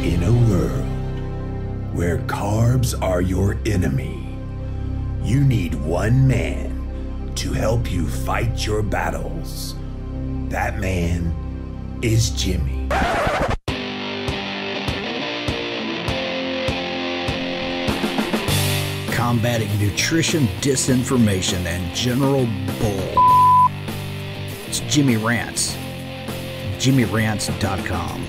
In a world where carbs are your enemy, you need one man to help you fight your battles. That man is Jimmy. Combating nutrition disinformation and general bull. It's Jimmy Rants. JimmyRants.com.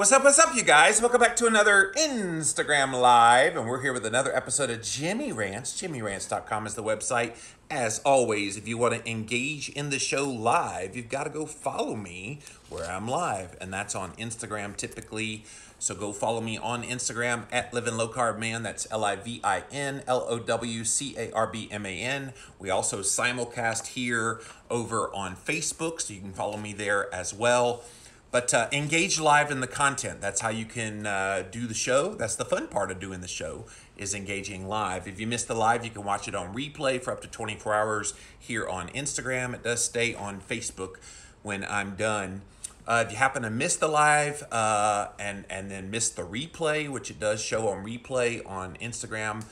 What's up, you guys? Welcome back to another Instagram Live, and we're here with another episode of Jimmy Rants. JimmyRants.com is the website. As always, if you want to engage in the show live, you've got to go follow me where I'm live, and that's on Instagram typically. So go follow me on Instagram at Living Low Carb Man. That's LIVINLOWCARBMAN. We also simulcast here over on Facebook, so you can follow me there as well. But engage live in the content. That's how you can do the show. That's the fun part of doing the show, is engaging live. If you missed the live, you can watch it on replay for up to 24 hours here on Instagram. It does stay on Facebook when I'm done. If you happen to miss the live and then miss the replay, which it does show on replay on Instagram,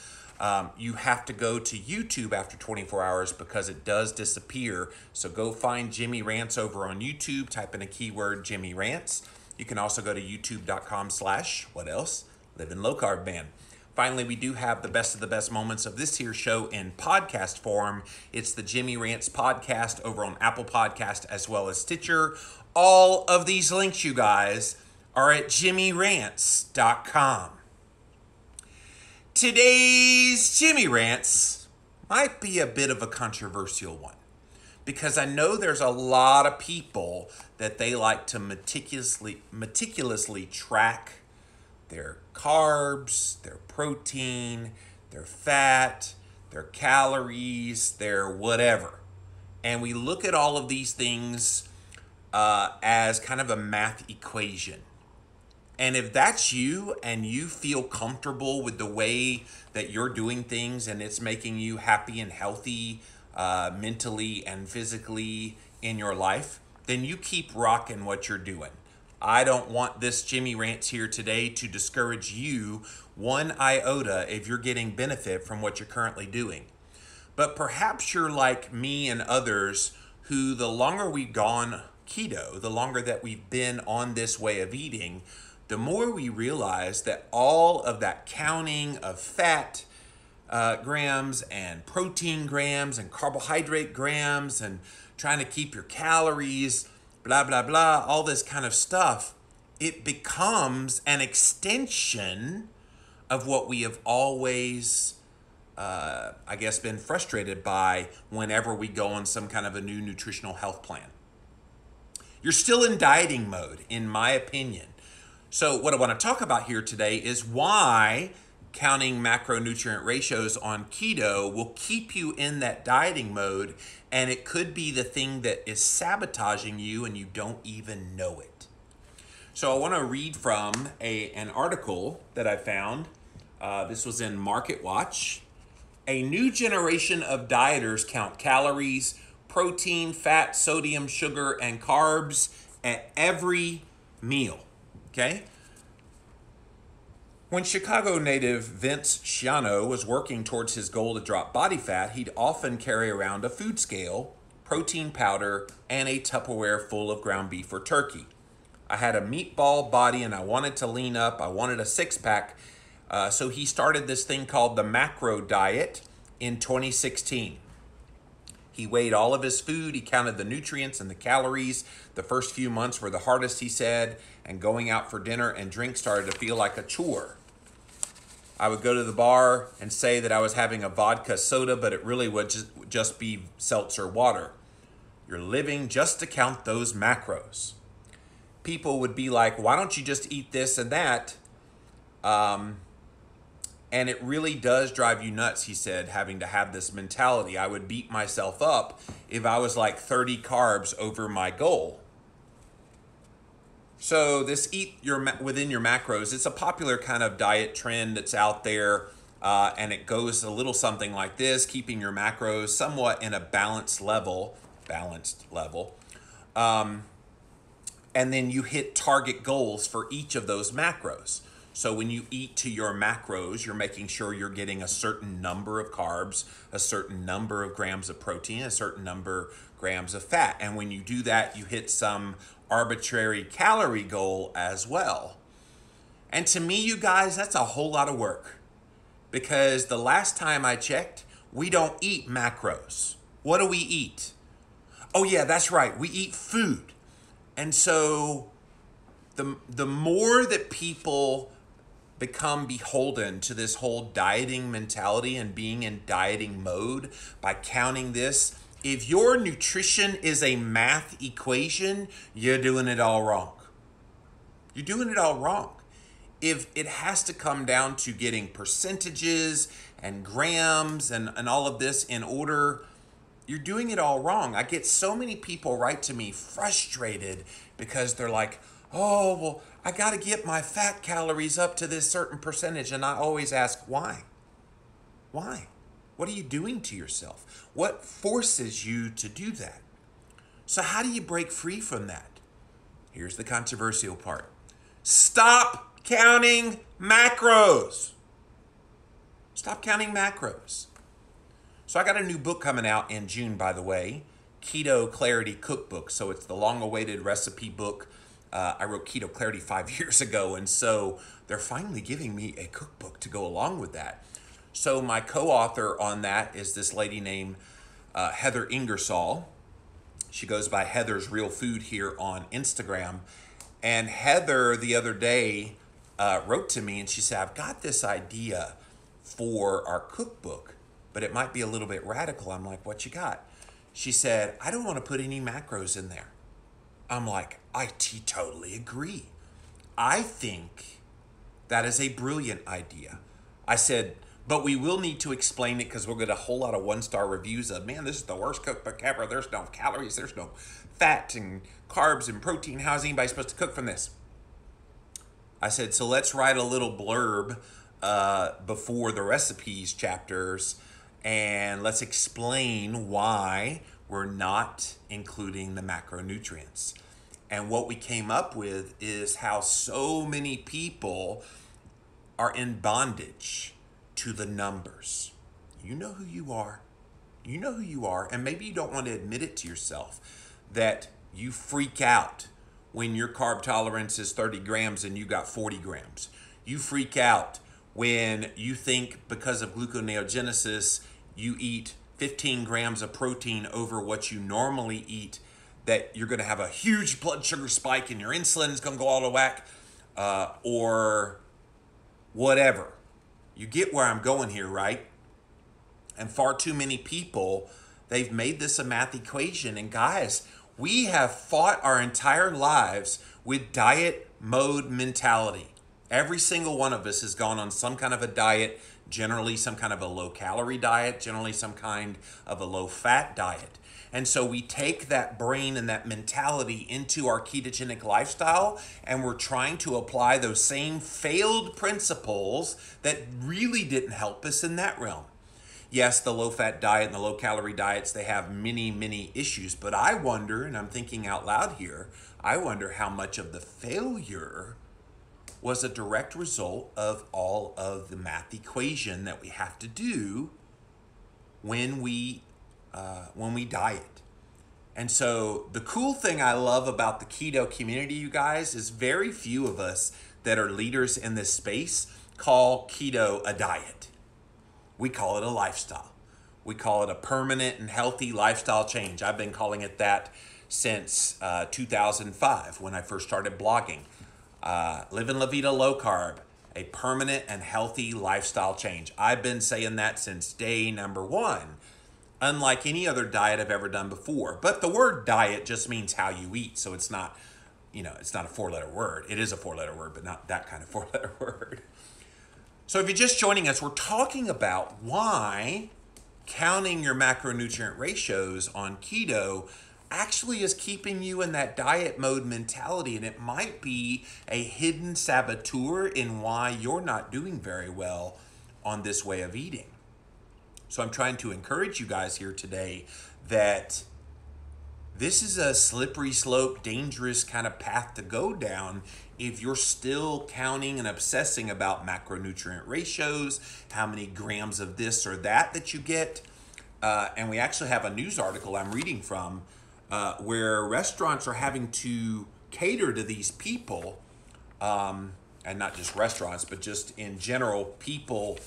you have to go to YouTube after 24 hours because it does disappear. So go find Jimmy Rants over on YouTube, type in a keyword Jimmy Rants. You can also go to youtube.com/ what else? Living Low Carb Man. Finally, we do have the best of the best moments of this here show in podcast form. It's the Jimmy Rants podcast over on Apple Podcast as well as Stitcher. All of these links, you guys, are at jimmyrants.com. Today's Jimmy Rants might be a bit of a controversial one because I know there's a lot of people that they like to meticulously track their carbs, their protein, their fat, their calories, their whatever. And we look at all of these things as kind of a math equation. And if that's you and you feel comfortable with the way that you're doing things and it's making you happy and healthy mentally and physically in your life, then you keep rocking what you're doing. I don't want this Jimmy Rants here today to discourage you one iota if you're getting benefit from what you're currently doing. But perhaps you're like me and others who, the longer we've gone keto, the longer that we've been on this way of eating, the more we realize that all of that counting of fat grams and protein grams and carbohydrate grams and trying to keep your calories, blah, blah, blah, all this kind of stuff, it becomes an extension of what we have always, been frustrated by whenever we go on some kind of a new nutritional health plan. You're still in dieting mode, in my opinion. So what I want to talk about here today is why counting macronutrient ratios on keto will keep you in that dieting mode, and it could be the thing that is sabotaging you and you don't even know it. So I want to read from an article that I found. This was in Market Watch. A new generation of dieters count calories, protein, fat, sodium, sugar, and carbs at every meal. Okay? When Chicago native Vince Schiano was working towards his goal to drop body fat, he'd often carry around a food scale, protein powder, and a Tupperware full of ground beef or turkey. I had a meatball body and I wanted to lean up. I wanted a six-pack. So he started this thing called the macro diet in 2016. He weighed all of his food. He counted the nutrients and the calories. The first few months were the hardest, he said, and going out for dinner and drink started to feel like a chore. I would go to the bar and say that I was having a vodka soda, but it really would just be seltzer water. You're living just to count those macros. People would be like, why don't you just eat this and that? And it really does drive you nuts, he said, having to have this mentality. I would beat myself up if I was like 30 carbs over my goal. So this within your macros, it's a popular kind of diet trend that's out there, and it goes a little something like this: keeping your macros somewhat in a balanced level, and then you hit target goals for each of those macros. So when you eat to your macros, you're making sure you're getting a certain number of carbs, a certain number of grams of protein, a certain number of grams of fat. And when you do that, you hit some arbitrary calorie goal as well. And to me, you guys, that's a whole lot of work, because the last time I checked, we don't eat macros. What do we eat? Oh yeah, that's right. We eat food. And so the more that people become beholden to this whole dieting mentality and being in dieting mode by counting this, if your nutrition is a math equation, you're doing it all wrong. You're doing it all wrong. If it has to come down to getting percentages and grams and all of this in order, you're doing it all wrong. I get so many people write to me frustrated because they're like, oh, well, I got to get my fat calories up to this certain percentage. And I always ask, why? Why? What are you doing to yourself? What forces you to do that? So how do you break free from that? Here's the controversial part. Stop counting macros. Stop counting macros. So I got a new book coming out in June, by the way, Keto Clarity Cookbook. So it's the long-awaited recipe book. I wrote Keto Clarity 5 years ago, and so they're finally giving me a cookbook to go along with that. So my co-author on that is this lady named Heather Ingersoll. She goes by Heather's Real Food here on Instagram. And Heather the other day wrote to me and she said, I've got this idea for our cookbook, but it might be a little bit radical. I'm like, what you got? She said, I don't want to put any macros in there. I'm like, I totally agree. I think that is a brilliant idea. I said, but we will need to explain it because we'll get a whole lot of one-star reviews of, man, this is the worst cookbook ever. There's no calories. There's no fat and carbs and protein. How is anybody supposed to cook from this? I said, so let's write a little blurb before the recipes chapters, and let's explain why we're not including the macronutrients. And what we came up with is how so many people are in bondage to the numbers. You know who you are. You know who you are. And maybe you don't want to admit it to yourself that you freak out when your carb tolerance is 30 grams and you got 40 grams. You freak out when you think because of gluconeogenesis, you eat 15 grams of protein over what you normally eat, that you're going to have a huge blood sugar spike and your insulin is going to go all the whack, or whatever. You get where I'm going here, right? And far too many people, they've made this a math equation. And guys, we have fought our entire lives with diet mode mentality. Every single one of us has gone on some kind of a diet, generally some kind of a low-calorie diet, generally some kind of a low-fat diet. And so we take that brain and that mentality into our ketogenic lifestyle, and we're trying to apply those same failed principles that really didn't help us in that realm. Yes, the low-fat diet and the low-calorie diets, they have many, many issues, but I wonder, and I'm thinking out loud here, I wonder how much of the failure was a direct result of all of the math equation that we have to do when we diet. And so the cool thing I love about the keto community, you guys, is very few of us that are leaders in this space call keto a diet. We call it a lifestyle. We call it a permanent and healthy lifestyle change. I've been calling it that since 2005 when I first started blogging. Living La Vida Low Carb, a permanent and healthy lifestyle change. I've been saying that since day number one, unlike any other diet I've ever done before. But the word diet just means how you eat, so it's not, it's not a four-letter word. It is a four-letter word, but not that kind of four-letter word. So if you're just joining us, we're talking about why counting your macronutrient ratios on keto actually is keeping you in that diet mode mentality, and it might be a hidden saboteur in why you're not doing very well on this way of eating. So I'm trying to encourage you guys here today that this is a slippery slope, dangerous kind of path to go down if you're still counting and obsessing about macronutrient ratios, how many grams of this or that you get. And we actually have a news article I'm reading from where restaurants are having to cater to these people, and not just restaurants, but just in general, people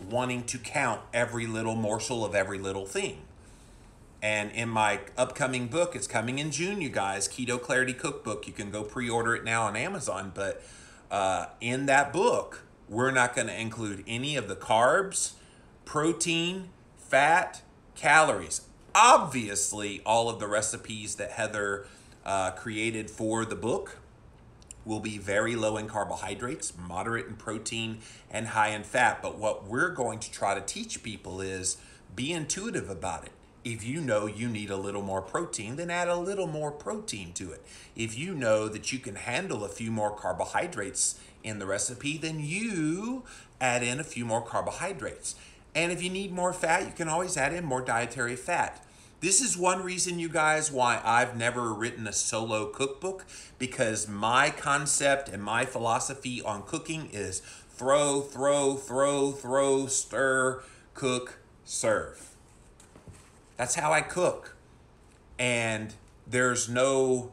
wanting to count every little morsel of every little thing. And in my upcoming book, it's coming in June, you guys, Keto Clarity Cookbook. You can go pre-order it now on Amazon. But in that book, we're not going to include any of the carbs, protein, fat, calories. Obviously, all of the recipes that Heather created for the book will be very low in carbohydrates, moderate in protein, and high in fat. But what we're going to try to teach people is be intuitive about it. If you know you need a little more protein, then add a little more protein to it. If you know that you can handle a few more carbohydrates in the recipe, then you add in a few more carbohydrates. And if you need more fat, you can always add in more dietary fat. This is one reason, you guys, why I've never written a solo cookbook, because my concept and my philosophy on cooking is throw, stir, cook, serve. That's how I cook. And there's no,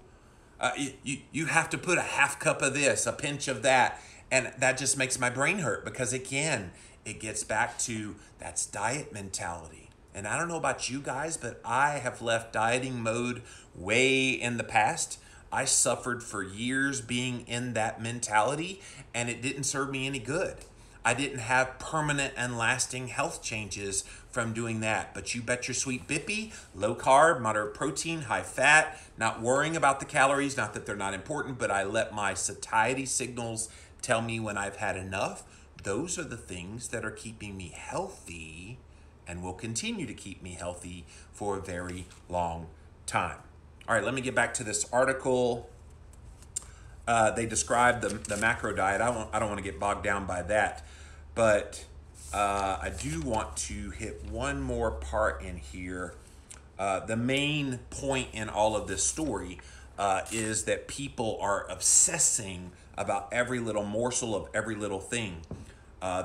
you have to put a half cup of this, a pinch of that. And that just makes my brain hurt because, again, it gets back to that's diet mentality. And I don't know about you guys, but I have left dieting mode way in the past. I suffered for years being in that mentality, and it didn't serve me any good. I didn't have permanent and lasting health changes from doing that. But you bet your sweet bippy, low carb, moderate protein, high fat, not worrying about the calories, not that they're not important, but I let my satiety signals tell me when I've had enough. Those are the things that are keeping me healthy and will continue to keep me healthy for a very long time. All right, let me get back to this article. They describe the macro diet. I don't want to get bogged down by that, but I do want to hit one more part in here. The main point in all of this story is that people are obsessing about every little morsel of every little thing.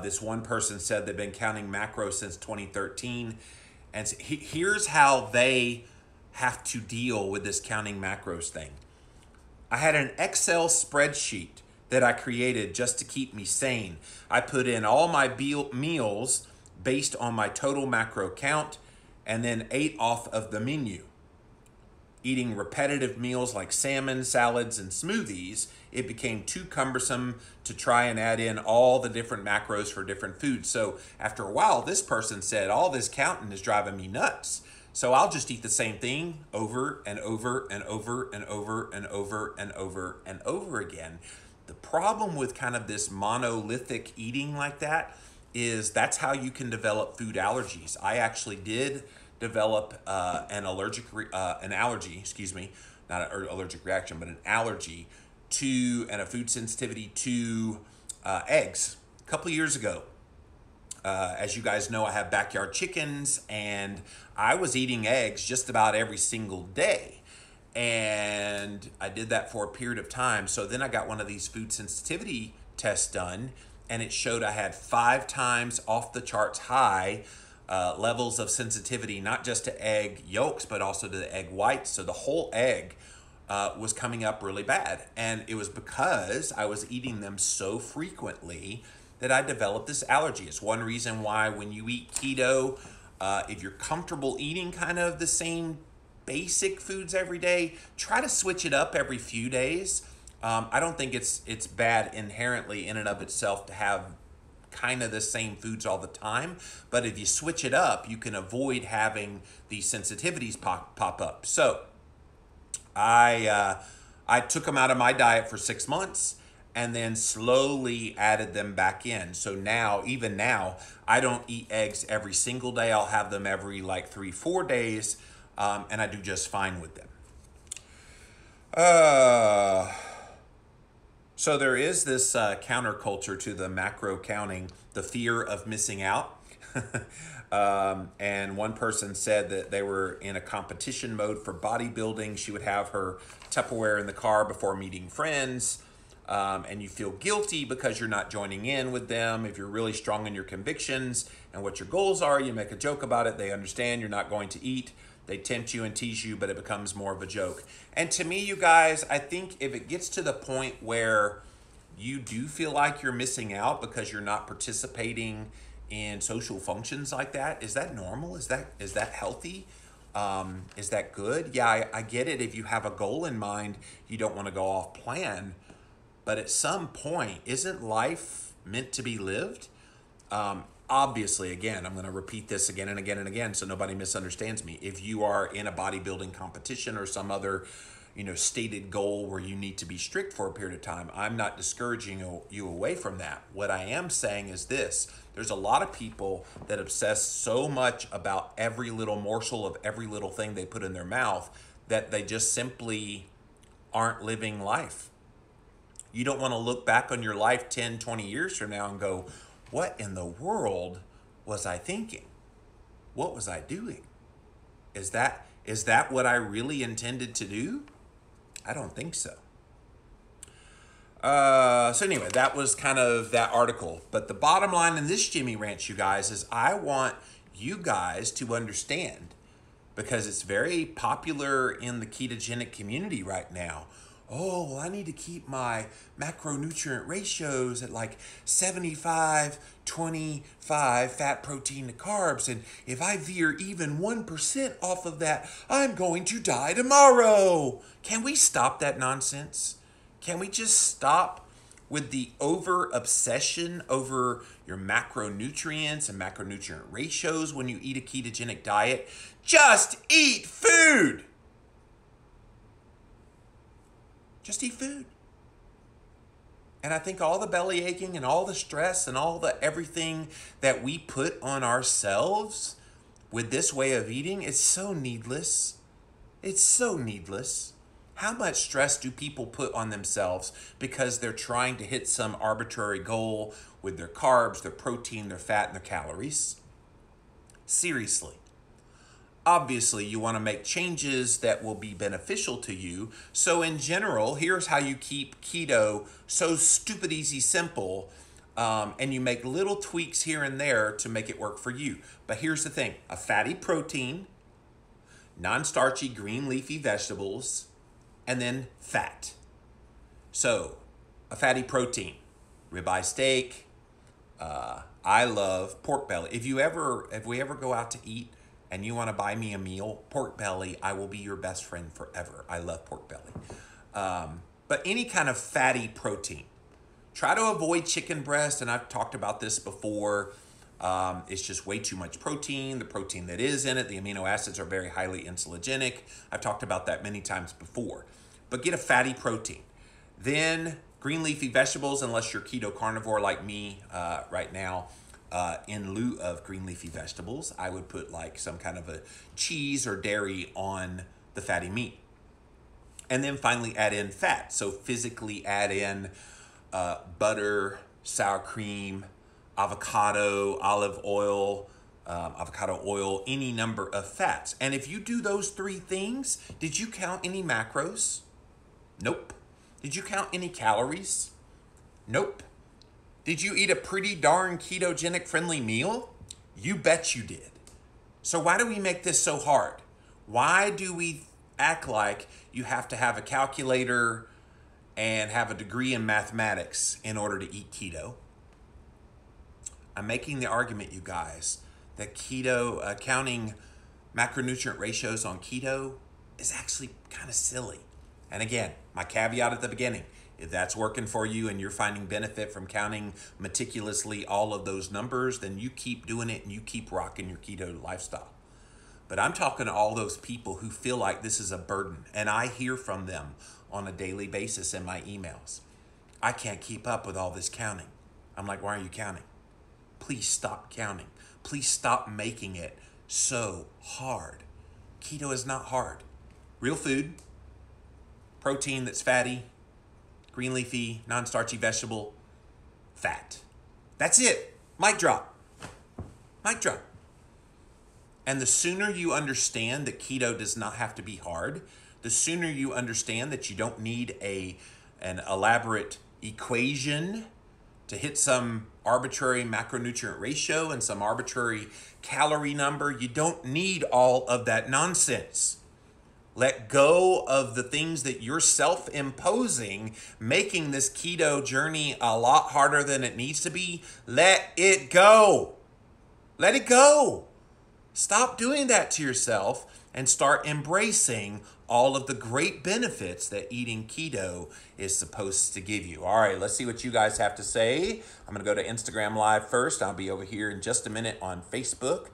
This one person said they've been counting macros since 2013, and so here's how they have to deal with this counting macros thing. I had an Excel spreadsheet that I created just to keep me sane. I put in all my meals based on my total macro count and then ate off of the menu. Eating repetitive meals like salmon, salads, and smoothies, it became too cumbersome to try and add in all the different macros for different foods. So after a while, this person said, all this counting is driving me nuts. So I'll just eat the same thing over and over and over and over and over and over and over again. The problem with kind of this monolithic eating like that is that's how you can develop food allergies. I actually did develop an allergy, not an allergic reaction, but an allergy to and a food sensitivity to eggs a couple of years ago. As you guys know, I have backyard chickens, and I was eating eggs just about every single day. And I did that for a period of time. So then I got one of these food sensitivity tests done, and it showed I had 5 times off the charts high levels of sensitivity, not just to egg yolks, but also to the egg whites. So the whole egg was coming up really bad. And it was because I was eating them so frequently that I developed this allergy. It's one reason why when you eat keto, if you're comfortable eating kind of the same basic foods every day, try to switch it up every few days. I don't think it's bad inherently in and of itself to have kind of the same foods all the time, but if you switch it up, you can avoid having these sensitivities pop up. So I took them out of my diet for 6 months and then slowly added them back in. So now, even now, I don't eat eggs every single day. I'll have them every like 3-4 days. and I do just fine with them. So there is this counterculture to the macro counting, the fear of missing out. And one person said that they were in a competition mode for bodybuilding. She would have her Tupperware in the car before meeting friends. And you feel guilty because you're not joining in with them. If you're really strong in your convictions and what your goals are, you make a joke about it. They understand you're not going to eat. They tempt you and tease you, but it becomes more of a joke. And to me, you guys, I think if it gets to the point where you do feel like you're missing out because you're not participating in social functions like that, is that normal? Is that healthy? Is that good? Yeah, I get it. If you have a goal in mind, you don't want to go off plan. But at some point, isn't life meant to be lived? Obviously, again, I'm going to repeat this again and again and again so nobody misunderstands me. If you are in a bodybuilding competition or some other, stated goal where you need to be strict for a period of time, I'm not discouraging you away from that. What I am saying is this. There's a lot of people that obsess so much about every little morsel of every little thing they put in their mouth that they just simply aren't living life. You don't want to look back on your life 10, 20 years from now and go, what in the world was I thinking? What was I doing? Is that what I really intended to do? I don't think so. So anyway, that was kind of that article. But the bottom line in this Jimmy Rants, you guys, is I want you guys to understand, because it's very popular in the ketogenic community right now. Oh, well, I need to keep my macronutrient ratios at like 75, 25 fat, protein to carbs. And if I veer even 1% off of that, I'm going to die tomorrow. Can we stop that nonsense? Can we just stop with the over obsession over your macronutrients and macronutrient ratios when you eat a ketogenic diet? Just eat food. Just eat food. And I think all the belly aching and all the stress and all the everything that we put on ourselves with this way of eating is so needless. It's so needless. How much stress do people put on themselves because they're trying to hit some arbitrary goal with their carbs, their protein, their fat, and their calories? Seriously. Obviously, you want to make changes that will be beneficial to you. So in general, here's how you keep keto so stupid, easy, simple. And you make little tweaks here and there to make it work for you. But here's the thing. A fatty protein, non-starchy green leafy vegetables, and then fat. So a fatty protein, ribeye steak. I love pork belly. If we ever go out to eat, and you want to buy me a meal, pork belly, I will be your best friend forever. I love pork belly. But any kind of fatty protein. Try to avoid chicken breast, and I've talked about this before. It's just way too much protein. The protein that is in it, the amino acids are very highly insulinogenic. I've talked about that many times before. But get a fatty protein. Then green leafy vegetables, unless you're keto carnivore like me right now. In lieu of green leafy vegetables, I would put like some kind of a cheese or dairy on the fatty meat. And then finally add in fat. So physically add in butter, sour cream, avocado, olive oil, avocado oil, any number of fats. And if you do those three things, did you count any macros? Nope. Did you count any calories? Nope. Did you eat a pretty darn ketogenic friendly meal? You bet you did. So why do we make this so hard? Why do we act like you have to have a calculator and have a degree in mathematics in order to eat keto? I'm making the argument, you guys, that keto, counting macronutrient ratios on keto is actually kind of silly. And again, my caveat at the beginning, if that's working for you and you're finding benefit from counting meticulously all of those numbers, then you keep doing it and you keep rocking your keto lifestyle. But I'm talking to all those people who feel like this is a burden, and I hear from them on a daily basis in my emails. I can't keep up with all this counting. I'm like, why are you counting? Please stop counting. Please stop making it so hard. Keto is not hard. Real food, protein that's fatty, green leafy, non-starchy vegetable, fat. That's it. Mic drop. Mic drop. And the sooner you understand that keto does not have to be hard, the sooner you understand that you don't need an elaborate equation to hit some arbitrary macronutrient ratio and some arbitrary calorie number. You don't need all of that nonsense. Let go of the things that you're self-imposing, making this keto journey a lot harder than it needs to be. Let it go. Let it go. Stop doing that to yourself and start embracing all of the great benefits that eating keto is supposed to give you. All right, let's see what you guys have to say. I'm going to go to Instagram Live first. I'll be over here in just a minute on Facebook.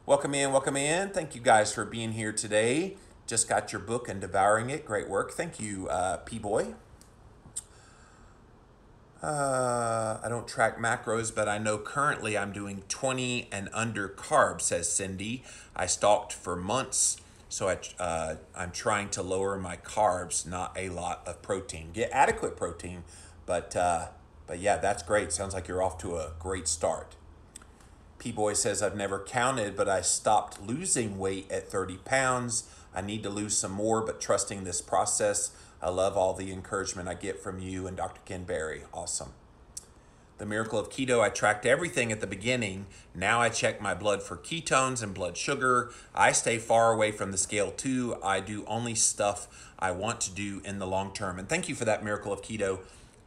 Welcome in, welcome in. Thank you guys for being here today. Just got your book and devouring it. Great work. Thank you, P-Boy. I don't track macros, but I know currently I'm doing 20 and under carbs, says Cindy. I stalked for months, so I'm trying to lower my carbs, not a lot of protein. Get adequate protein, but yeah, that's great. Sounds like you're off to a great start. P-Boy says, I've never counted, but I stopped losing weight at 30 pounds. I need to lose some more, but trusting this process. I love all the encouragement I get from you and Dr. Ken Berry. Awesome. The miracle of keto, I tracked everything at the beginning. Now I check my blood for ketones and blood sugar. I stay far away from the scale too. I do only stuff I want to do in the long term. And thank you for that miracle of keto.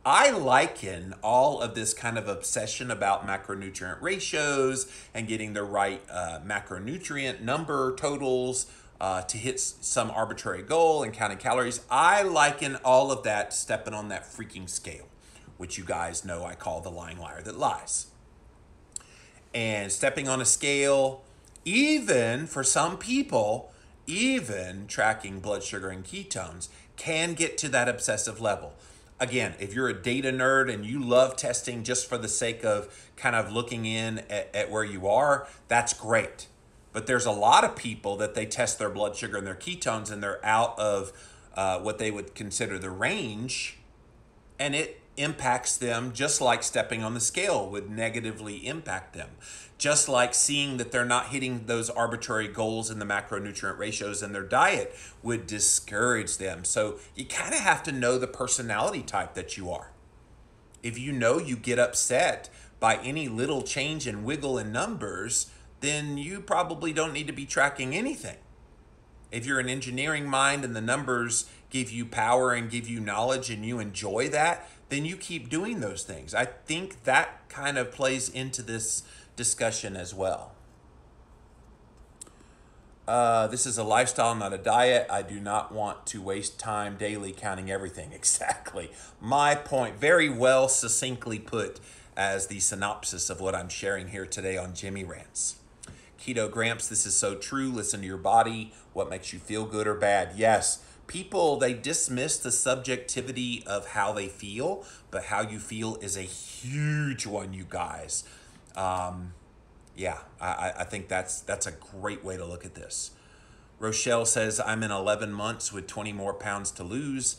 I liken all of this kind of obsession about macronutrient ratios and getting the right macronutrient number totals to hit some arbitrary goal and counting calories. I liken all of that to stepping on that freaking scale, which you guys know I call the lying liar that lies. And stepping on a scale, even for some people, even tracking blood sugar and ketones can get to that obsessive level. Again, if you're a data nerd and you love testing just for the sake of kind of looking in at where you are, that's great. But there's a lot of people that they test their blood sugar and their ketones and they're out of what they would consider the range, and it impacts them just like stepping on the scale would negatively impact them. Just like seeing that they're not hitting those arbitrary goals in the macronutrient ratios in their diet would discourage them. So you kind of have to know the personality type that you are. If you know you get upset by any little change in wiggle in numbers, then you probably don't need to be tracking anything. If you're an engineering mind and the numbers give you power and give you knowledge and you enjoy that, then you keep doing those things. I think that kind of plays into this discussion as well. This is a lifestyle, not a diet. I do not want to waste time daily counting everything. Exactly. My point, very well succinctly put as the synopsis of what I'm sharing here today on Jimmy Rants. Keto Gramps, this is so true. Listen to your body. What makes you feel good or bad? Yes. People, they dismiss the subjectivity of how they feel, but how you feel is a huge one, you guys. Yeah, I think that's a great way to look at this. Rochelle says, I'm in 11 months with 20 more pounds to lose.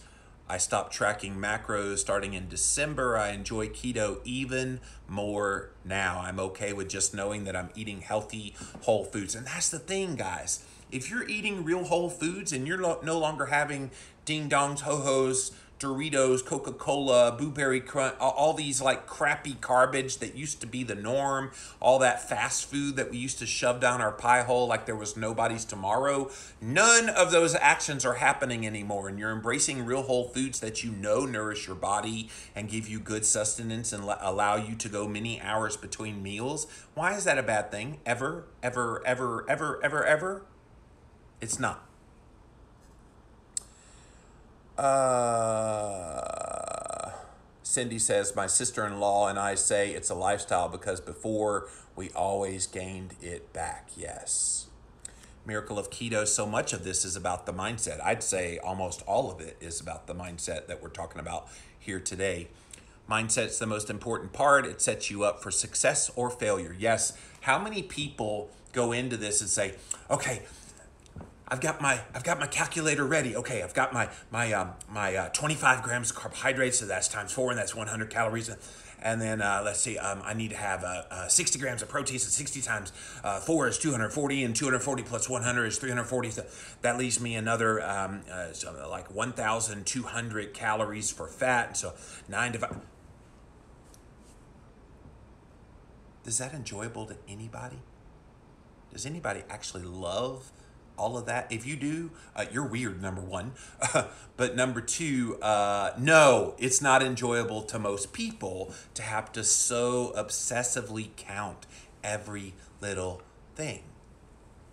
I stopped tracking macros starting in December. I enjoy keto even more now. I'm okay with just knowing that I'm eating healthy whole foods. And that's the thing, guys. If you're eating real whole foods and you're no longer having ding-dongs, ho-hos, Doritos, Coca-Cola, Blueberry Crunch, all these like crappy garbage that used to be the norm, all that fast food that we used to shove down our pie hole like there was nobody's tomorrow, none of those actions are happening anymore, and you're embracing real whole foods that you know nourish your body and give you good sustenance and allow you to go many hours between meals. Why is that a bad thing? Ever? It's not. Cindy says, my sister-in-law and I say it's a lifestyle because before we always gained it back. Yes. Miracle of Keto, so much of this is about the mindset. I'd say almost all of it is about the mindset that we're talking about here today. Mindset's the most important part. It sets you up for success or failure. Yes. How many people go into this and say, okay, I've got my calculator ready. Okay, I've got my 25 grams of carbohydrates, so that's times 4, and that's 100 calories. And then let's see, I need to have 60 grams of protein, so 60 times 4 is 240, and 240 plus 100 is 340. So that leaves me another like 1,200 calories for fat. And so 9 divided. Is that enjoyable to anybody? Does anybody actually love all of that? If you do, you're weird, number one. But number two, no, it's not enjoyable to most people to have to so obsessively count every little thing.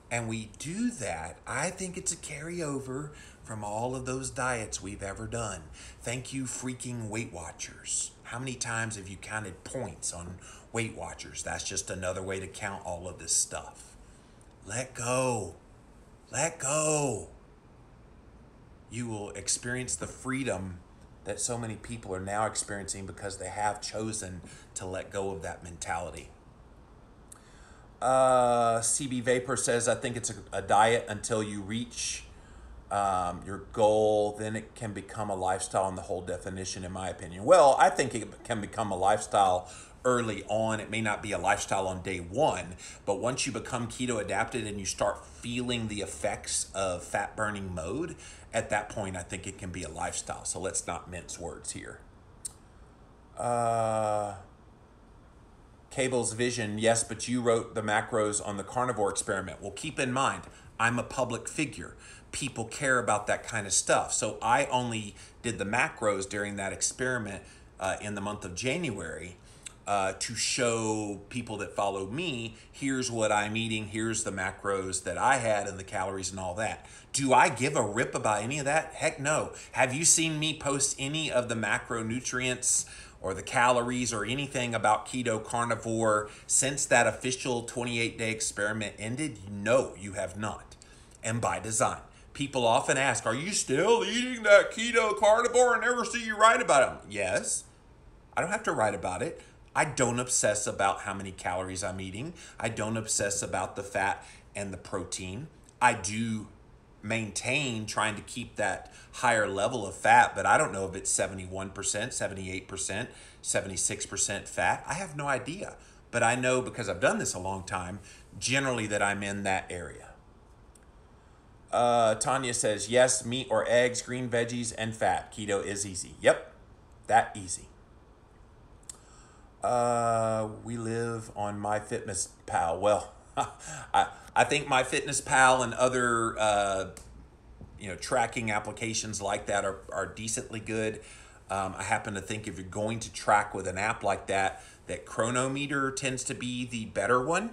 And we do that. I think it's a carryover from all of those diets we've ever done. Thank you, freaking Weight Watchers. How many times have you counted points on Weight Watchers? That's just another way to count all of this stuff. Let go. Let go. You will experience the freedom that so many people are now experiencing because they have chosen to let go of that mentality. CB Vapor says, I think it's a diet until you reach your goal. Then it can become a lifestyle in the whole definition, in my opinion. Well, I think it can become a lifestyle early on. It may not be a lifestyle on day one, but once you become keto adapted and you start feeling the effects of fat burning mode, at that point, I think it can be a lifestyle. So let's not mince words here. Cable's Vision, yes, but you wrote the macros on the carnivore experiment. Well, keep in mind, I'm a public figure. People care about that kind of stuff. So I only did the macros during that experiment in the month of January to show people that follow me, here's what I'm eating, here's the macros that I had and the calories and all that. Do I give a rip about any of that? Heck no. Have you seen me post any of the macronutrients or the calories or anything about keto carnivore since that official 28-day experiment ended? No, you have not. And by design. People often ask, are you still eating that keto carnivore? I never see you write about it. Yes, I don't have to write about it. I don't obsess about how many calories I'm eating. I don't obsess about the fat and the protein. I do maintain trying to keep that higher level of fat, but I don't know if it's 71%, 78%, 76% fat. I have no idea, but I know because I've done this a long time, generally that I'm in that area. Tanya says, yes, meat or eggs, green veggies, and fat. Keto is easy. Yep, that easy. We live on MyFitnessPal. Well, I think MyFitnessPal and other tracking applications like that are decently good. I happen to think if you're going to track with an app like that, that Chronometer tends to be the better one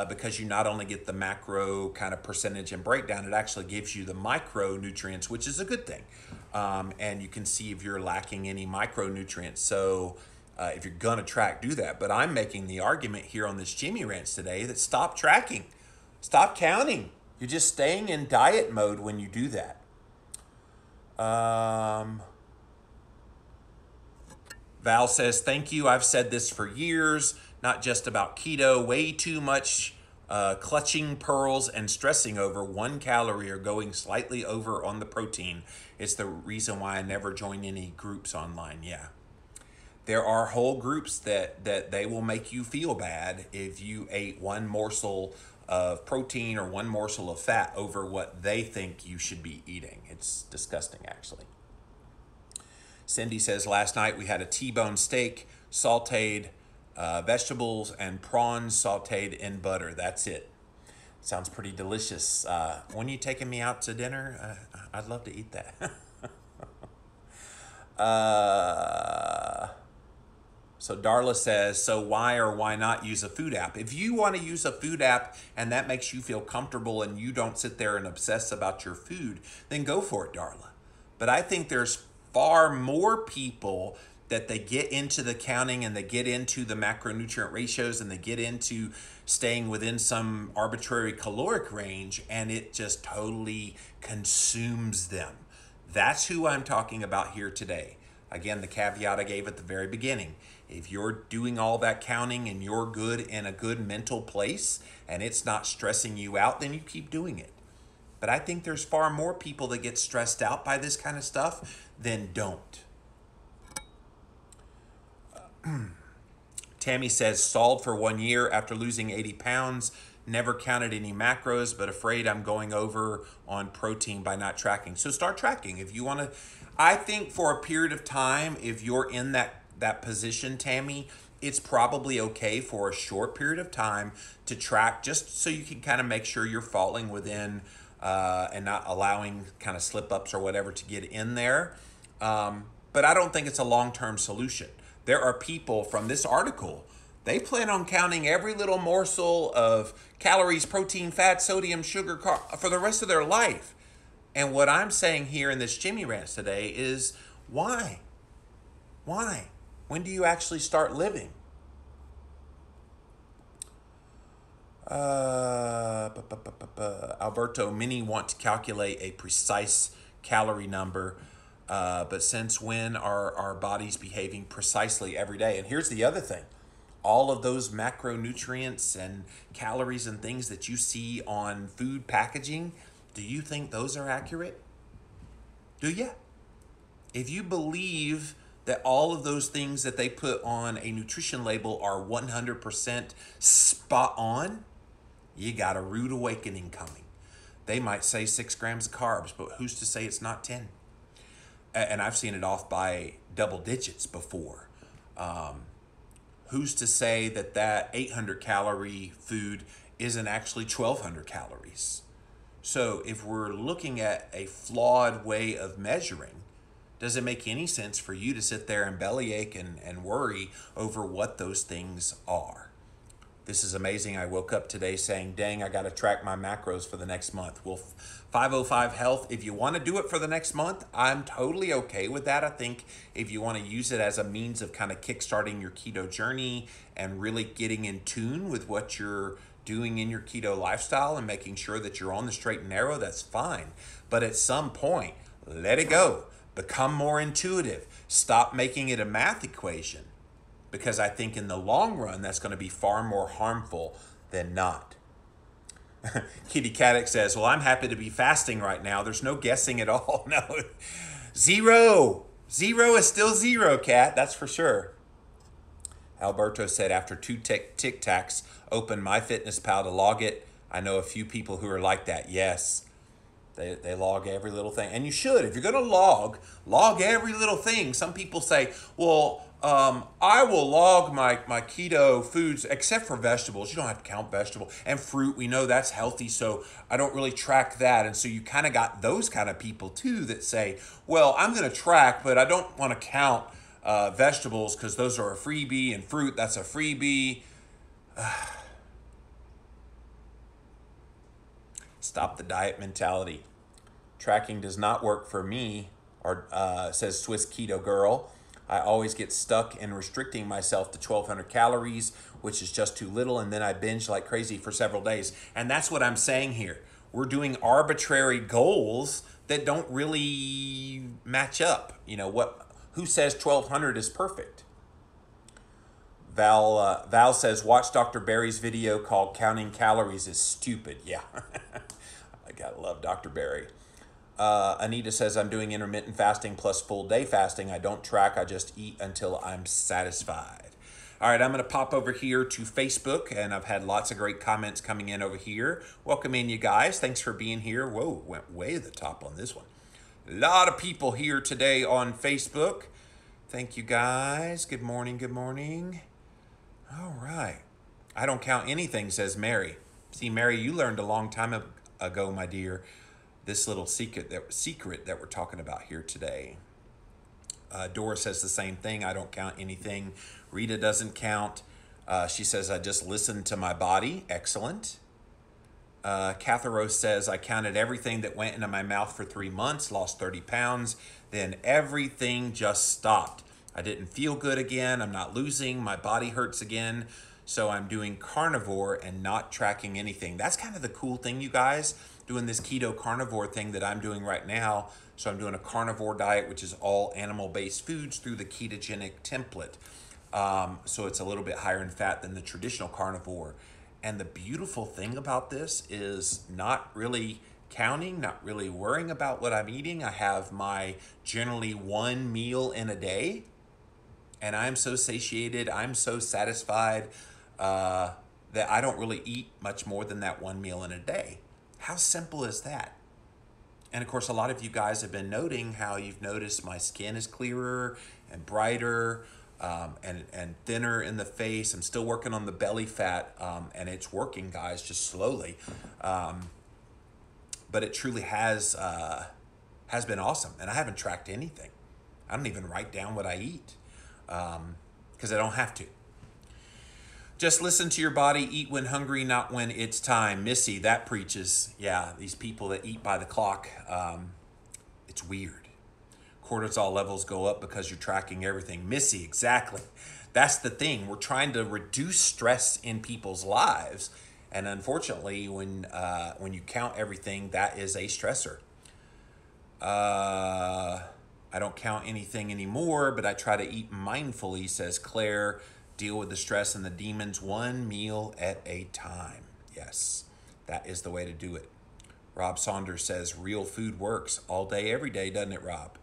because you not only get the macro kind of percentage and breakdown, it actually gives you the micronutrients, which is a good thing. And you can see if you're lacking any micronutrients. So if you're going to track, do that. But I'm making the argument here on this Jimmy Rants today that stop tracking. Stop counting. You're just staying in diet mode when you do that. Val says, thank you. I've said this for years, not just about keto. Way too much clutching pearls and stressing over 1 calorie or going slightly over on the protein. It's the reason why I never join any groups online. Yeah. There are whole groups that they will make you feel bad if you ate 1 morsel of protein or 1 morsel of fat over what they think you should be eating. It's disgusting, actually. Cindy says, last night we had a T-bone steak, sauteed vegetables, and prawns sauteed in butter. That's it. Sounds pretty delicious. When are you taking me out to dinner? I'd love to eat that. So Darla says, so why or why not use a food app? If you want to use a food app and that makes you feel comfortable and you don't sit there and obsess about your food, then go for it, Darla. But I think there's far more people that they get into the counting and they get into the macronutrient ratios and they get into staying within some arbitrary caloric range and it just totally consumes them. That's who I'm talking about here today. Again, the caveat I gave at the very beginning. If you're doing all that counting and you're good in a good mental place and it's not stressing you out, then you keep doing it. But I think there's far more people that get stressed out by this kind of stuff than don't. Tammy says, stalled for 1 year after losing 80 pounds. Never counted any macros, but afraid I'm going over on protein by not tracking. So start tracking. If you want to, I think for a period of time, if you're in that position, Tammy, it's probably okay for a short period of time to track, just so you can kind of make sure you're falling within and not allowing kind of slip ups or whatever to get in there. But I don't think it's a long-term solution. There are people from this article, they plan on counting every little morsel of calories, protein, fat, sodium, sugar, for the rest of their life. And what I'm saying here in this Jimmy Rants today is, why? Why? When do you actually start living? Alberto, many want to calculate a precise calorie number, but since when are our bodies behaving precisely every day? And here's the other thing. All of those macronutrients and calories and things that you see on food packaging, do you think those are accurate? Do you? If you believe that all of those things that they put on a nutrition label are 100% spot on, you got a rude awakening coming. They might say 6 grams of carbs, but who's to say it's not 10? And I've seen it off by double digits before. Who's to say that 800 calorie food isn't actually 1,200 calories? So if we're looking at a flawed way of measuring, does it make any sense for you to sit there and bellyache and worry over what those things are? This is amazing. I woke up today saying, dang, I got to track my macros for the next month. Well, 505 Health, if you want to do it for the next month, I'm totally okay with that. I think if you want to use it as a means of kind of kickstarting your keto journey and really getting in tune with what you're doing in your keto lifestyle and making sure that you're on the straight and narrow, that's fine. But at some point, let it go. Become more intuitive. Stop making it a math equation, because I think in the long run, that's going to be far more harmful than not. Kitty Caddick says, well, I'm happy to be fasting right now. There's no guessing at all. No, zero. Zero is still zero, Kat. That's for sure. Alberto said, after 2 Tic Tacs, open MyFitnessPal to log it. I know a few people who are like that. Yes. They log every little thing. And you should. If you're going to log every little thing. Some people say, well, I will log my keto foods except for vegetables. You don't have to count vegetables. And fruit, we know that's healthy, so I don't really track that. And so you kind of got those kind of people too that say, well, I'm going to track, but I don't want to count vegetables because those are a freebie, and fruit, that's a freebie. Stop the diet mentality. Tracking does not work for me, or says Swiss Keto Girl. I always get stuck in restricting myself to 1,200 calories, which is just too little, and then I binge like crazy for several days. And that's what I'm saying here. We're doing arbitrary goals that don't really match up. You know, who says 1,200 is perfect? Val says, watch Dr. Barry's video called Counting Calories is Stupid. Yeah, I gotta love Dr. Barry. Anita says, I'm doing intermittent fasting plus full day fasting. I don't track, I just eat until I'm satisfied. All right, I'm gonna pop over here to Facebook, and I've had lots of great comments coming in over here. Welcome in, you guys. Thanks for being here. Whoa, went way to the top on this one. A lot of people here today on Facebook. Thank you, guys. Good morning, good morning. All right. I don't count anything, says Mary. See, Mary, you learned a long time ago, my dear, this little secret that we're talking about here today. Dora says the same thing. I don't count anything. Rita doesn't count. She says, I just listen to my body. Excellent. Catherose says, I counted everything that went into my mouth for 3 months, lost 30 pounds. Then everything just stopped. I didn't feel good again. I'm not losing. My body hurts again. So I'm doing carnivore and not tracking anything. That's kind of the cool thing, you guys, doing this keto carnivore thing that I'm doing right now. So I'm doing a carnivore diet, which is all animal-based foods through the ketogenic template. So it's a little bit higher in fat than the traditional carnivore. And the beautiful thing about this is not really counting, not really worrying about what I'm eating. I have my generally one meal in a day, and I'm so satiated, I'm so satisfied that I don't really eat much more than that one meal in a day. How simple is that? And of course, a lot of you guys have been noting how you've noticed my skin is clearer and brighter and thinner in the face. I'm still working on the belly fat, and it's working, guys, just slowly. But it truly has been awesome. And I haven't tracked anything. I don't even write down what I eat because I don't have to. Just listen to your body, eat when hungry, not when it's time. Missy, that preaches. Yeah, these people that eat by the clock, it's weird. Cortisol levels go up because you're tracking everything. Missy, exactly. That's the thing. We're trying to reduce stress in people's lives. And unfortunately, when you count everything, that is a stressor. I don't count anything anymore, but I try to eat mindfully, says Claire. Deal with the stress and the demons one meal at a time. Yes, that is the way to do it. Rob Saunders says, real food works all day, every day, doesn't it, Rob?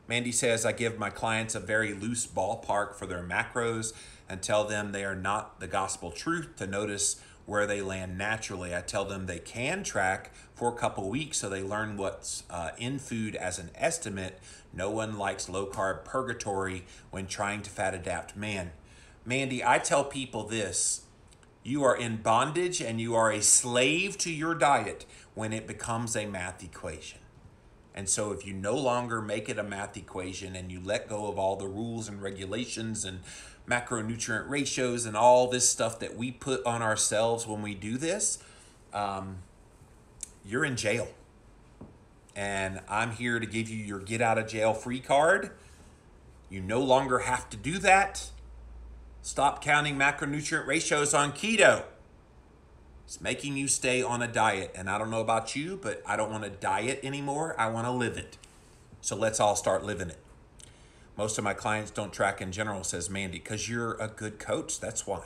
Mandy says, I give my clients a very loose ballpark for their macros and tell them they are not the gospel truth to notice where they land naturally. I tell them they can track for a couple weeks so they learn what's in food as an estimate. No one likes low-carb purgatory when trying to fat adapt. Man, Mandy, I tell people this. You are in bondage and you are a slave to your diet when it becomes a math equation. And so if you no longer make it a math equation and you let go of all the rules and regulations and macronutrient ratios and all this stuff that we put on ourselves when we do this, you're in jail. And I'm here to give you your get out of jail free card. You no longer have to do that. Stop counting macronutrient ratios on keto. It's making you stay on a diet. And I don't know about you, but I don't want to diet anymore. I want to live it. So let's all start living it. Most of my clients don't track in general, says Mandy, because you're a good coach. That's why.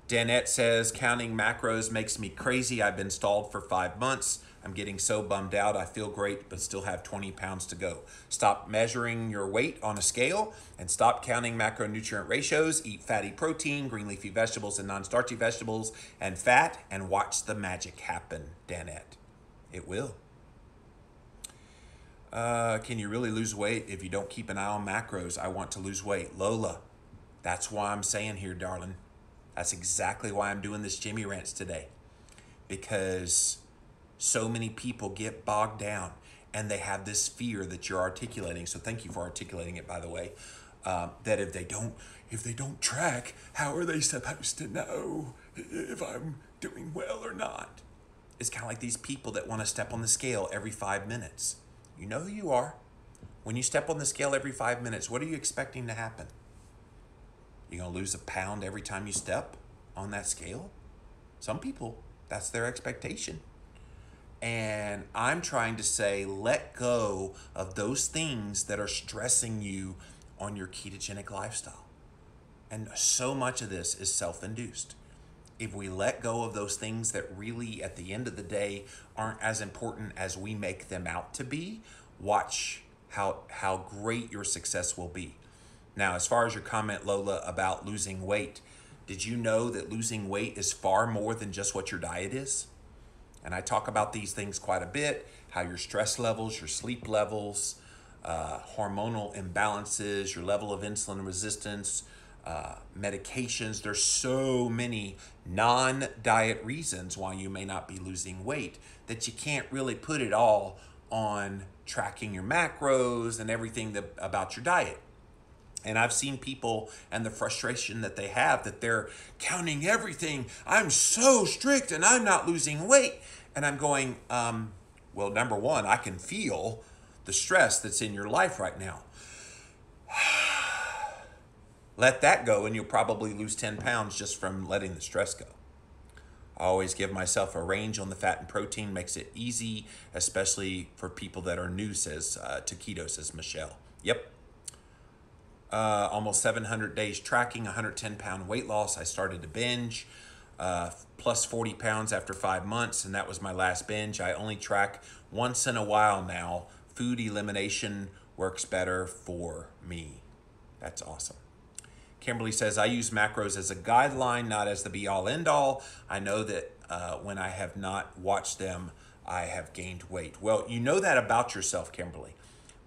Danette says, counting macros makes me crazy. I've been stalled for 5 months. I'm getting so bummed out. I feel great, but still have 20 pounds to go. Stop measuring your weight on a scale and stop counting macronutrient ratios. Eat fatty protein, green leafy vegetables, and non-starchy vegetables, and fat, and watch the magic happen, Danette. It will. Can you really lose weight if you don't keep an eye on macros? I want to lose weight. Lola, that's why I'm saying here, darling. That's exactly why I'm doing this Jimmy Rants today. Because so many people get bogged down and they have this fear that you're articulating. So thank you for articulating it, by the way. That if they don't track, how are they supposed to know if I'm doing well or not? It's kind of like these people that want to step on the scale every 5 minutes. You know who you are. When you step on the scale every 5 minutes, what are you expecting to happen? You're going to lose a pound every time you step on that scale? Some people, that's their expectation. And I'm trying to say, let go of those things that are stressing you on your ketogenic lifestyle. And so much of this is self-induced. If we let go of those things that really, at the end of the day, aren't as important as we make them out to be, watch how great your success will be. Now, as far as your comment, Lola, about losing weight, did you know that losing weight is far more than just what your diet is? And I talk about these things quite a bit, how your stress levels, your sleep levels, hormonal imbalances, your level of insulin resistance, medications. There's so many non-diet reasons why you may not be losing weight that you can't really put it all on tracking your macros and everything about your diet. And I've seen people and the frustration that they have that they're counting everything. I'm so strict and I'm not losing weight. And I'm going, well, number one, I can feel the stress that's in your life right now. Let that go and you'll probably lose 10 pounds just from letting the stress go. I always give myself a range on the fat and protein, makes it easy, especially for people that are new, says to keto, says Michelle. Yep. Almost 700 days tracking, 110-pound weight loss. I started to binge. plus 40 pounds after 5 months, and that was my last binge. I only track once in a while now. Food elimination works better for me. That's awesome. Kimberly says, I use macros as a guideline, not as the be-all, end-all. I know that when I have not watched them, I have gained weight. Well, you know that about yourself, Kimberly.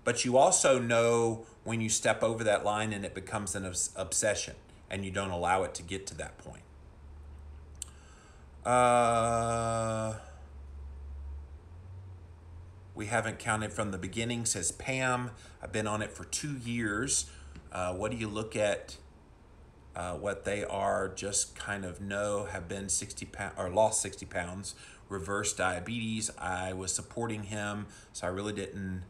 But you also know when you step over that line and it becomes an obsession and you don't allow it to get to that point. We haven't counted from the beginning, says Pam. I've been on it for 2 years. What do you look at? What they are, just kind of know, have been 60 pounds or lost 60 pounds, reverse diabetes. I was supporting him, so I really didn't.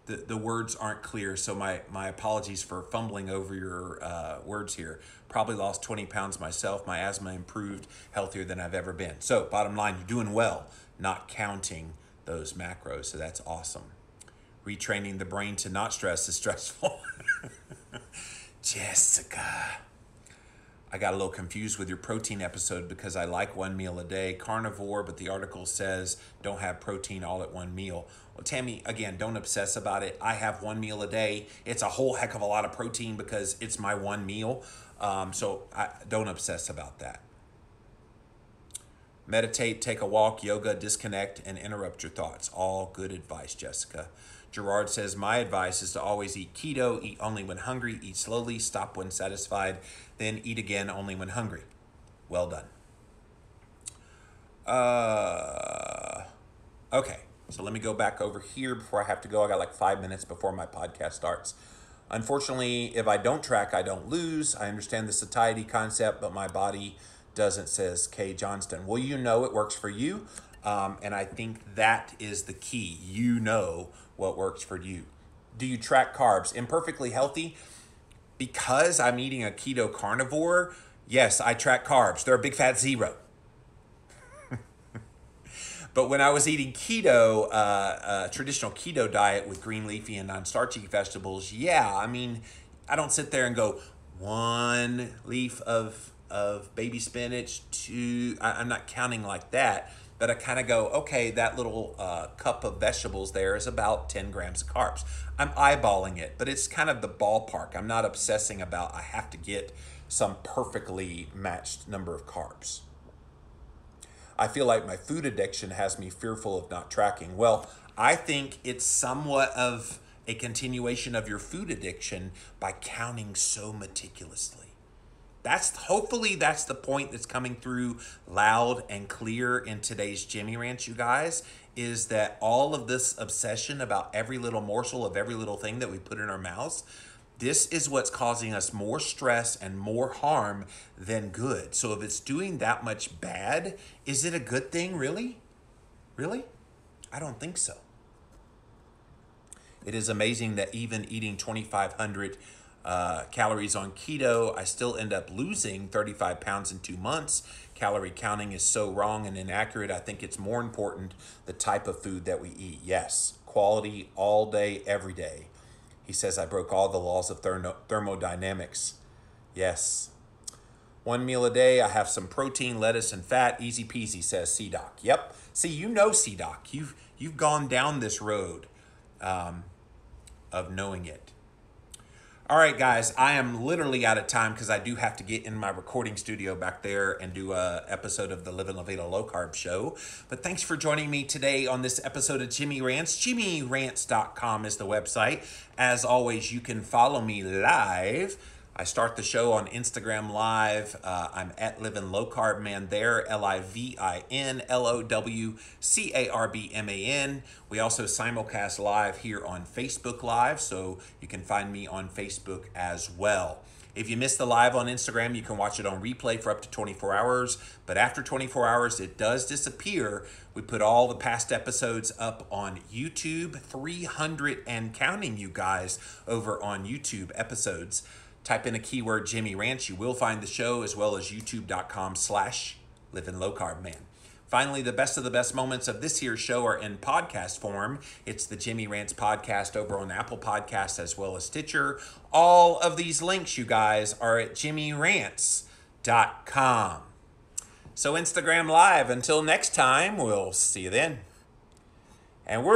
The words aren't clear, so my apologies for fumbling over your words here. Probably lost 20 pounds myself. My asthma improved, healthier than I've ever been. So bottom line, you're doing well, not counting those macros, so that's awesome. Retraining the brain to not stress is stressful. Jessica, I got a little confused with your protein episode because I like 1 meal a day, carnivore, but the article says don't have protein all at one meal. Well, Tammy, again, don't obsess about it. I have 1 meal a day. It's a whole heck of a lot of protein because it's my one meal. So don't obsess about that. Meditate, take a walk, yoga, disconnect, and interrupt your thoughts. All good advice, Jessica. Gerard says, my advice is to always eat keto, eat only when hungry, eat slowly, stop when satisfied, then eat again only when hungry. Well done. Okay, so let me go back over here before I have to go. I got like 5 minutes before my podcast starts. Unfortunately, if I don't track, I don't lose. I understand the satiety concept, but my body doesn't, says Kay Johnston. Well, you know it works for you, and I think that is the key. You know what works for you. Do you track carbs? Imperfectly healthy, because I'm eating a keto carnivore, yes, I track carbs. They're a big fat 0. But when I was eating keto, traditional keto diet with green leafy and non-starchy vegetables, yeah, I mean, I don't sit there and go 1 leaf of baby spinach, 2, I'm not counting like that. But I kind of go, okay, that little cup of vegetables there is about 10 grams of carbs. I'm eyeballing it, but it's kind of the ballpark. I'm not obsessing about I have to get some perfectly matched number of carbs. I feel like my food addiction has me fearful of not tracking. Well, I think it's somewhat of a continuation of your food addiction by counting so meticulously. Hopefully that's the point that's coming through loud and clear in today's Jimmy Ranch, you guys, is that all of this obsession about every little morsel of every little thing that we put in our mouths, this is what's causing us more stress and more harm than good. So if it's doing that much bad, is it a good thing, really? Really? I don't think so. It is amazing that even eating 2,500 calories on keto, I still end up losing 35 pounds in 2 months. Calorie counting is so wrong and inaccurate. I think it's more important the type of food that we eat. Yes, quality all day, every day. He says, I broke all the laws of thermodynamics. Yes. 1 meal a day, I have some protein, lettuce, and fat. Easy peasy, says C-Doc. Yep. See, you know C-Doc. You've gone down this road of knowing it. All right, guys, I am literally out of time because I do have to get in my recording studio back there and do an episode of the Live and Levita Low Carb Show. But thanks for joining me today on this episode of Jimmy Rants. JimmyRants.com is the website. As always, you can follow me live. I start the show on Instagram Live. I'm at Livin' Low Carb Man there, LIVINLOWCARBMAN. We also simulcast live here on Facebook Live, so you can find me on Facebook as well. If you missed the live on Instagram, you can watch it on replay for up to 24 hours. But after 24 hours, it does disappear. We put all the past episodes up on YouTube, 300 and counting, you guys, over on YouTube episodes. Type in a keyword Jimmy Ranch. You will find the show, as well as youtube.com/LivinLowCarbMan. Finally, the best of the best moments of this year's show are in podcast form. It's the Jimmy Rants podcast over on Apple Podcasts as well as Stitcher. All of these links, you guys, are at jimmyrants.com. gmail.com. So Instagram Live, until next time, we'll see you then. And we're